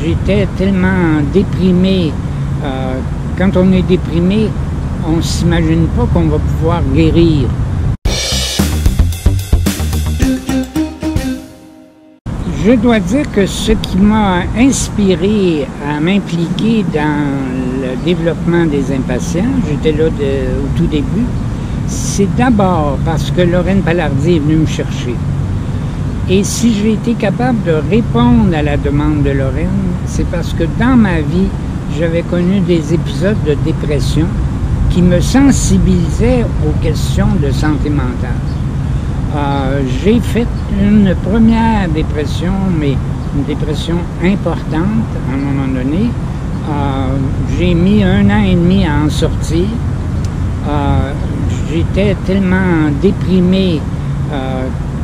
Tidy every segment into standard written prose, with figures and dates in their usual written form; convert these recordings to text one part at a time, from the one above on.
J'étais tellement déprimé. Quand on est déprimé, on ne s'imagine pas qu'on va pouvoir guérir. Je dois dire que ce qui m'a inspiré à m'impliquer dans le développement des impatients, j'étais là au tout début, c'est d'abord parce que Lorraine Palardy est venue me chercher. Et si j'ai été capable de répondre à la demande de Lorraine, c'est parce que dans ma vie, j'avais connu des épisodes de dépression qui me sensibilisaient aux questions de santé mentale. J'ai fait une première dépression, mais une dépression importante à un moment donné. J'ai mis 1 an et demi à en sortir. J'étais tellement déprimé.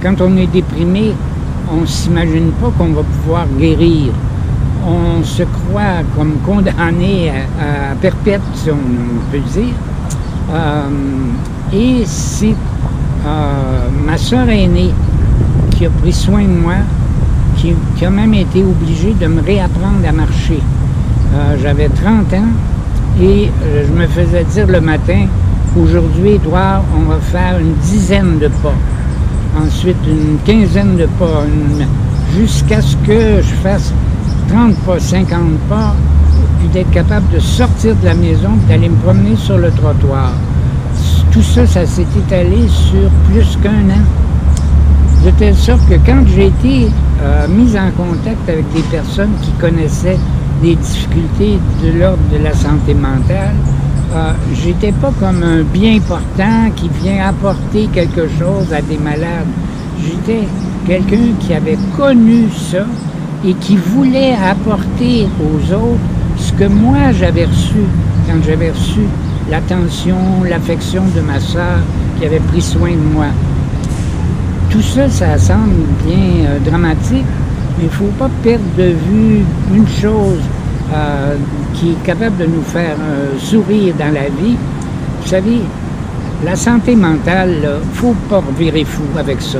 Quand on est déprimé, on ne s'imagine pas qu'on va pouvoir guérir. On se croit comme condamné à perpète, si on peut dire. Et c'est ma sœur aînée qui a pris soin de moi, qui a même été obligée de me réapprendre à marcher. J'avais 30 ans et je me faisais dire le matin, aujourd'hui, Édouard, on va faire une dizaine de pas. Ensuite, une quinzaine de pas, jusqu'à ce que je fasse 30 pas, 50 pas, puis d'être capable de sortir de la maison et d'aller me promener sur le trottoir. Tout ça, ça s'est étalé sur plus qu'1 an. De telle sorte que quand j'ai été mise en contact avec des personnes qui connaissaient des difficultés de l'ordre de la santé mentale, j'étais pas comme un bien portant qui vient apporter quelque chose à des malades. J'étais quelqu'un qui avait connu ça et qui voulait apporter aux autres ce que moi j'avais reçu quand j'avais reçu l'attention, l'affection de ma sœur qui avait pris soin de moi. Tout ça, ça semble bien dramatique, mais il ne faut pas perdre de vue une chose qui est capable de nous faire sourire dans la vie. Vous savez, la santé mentale, il ne faut pas virer fou avec ça.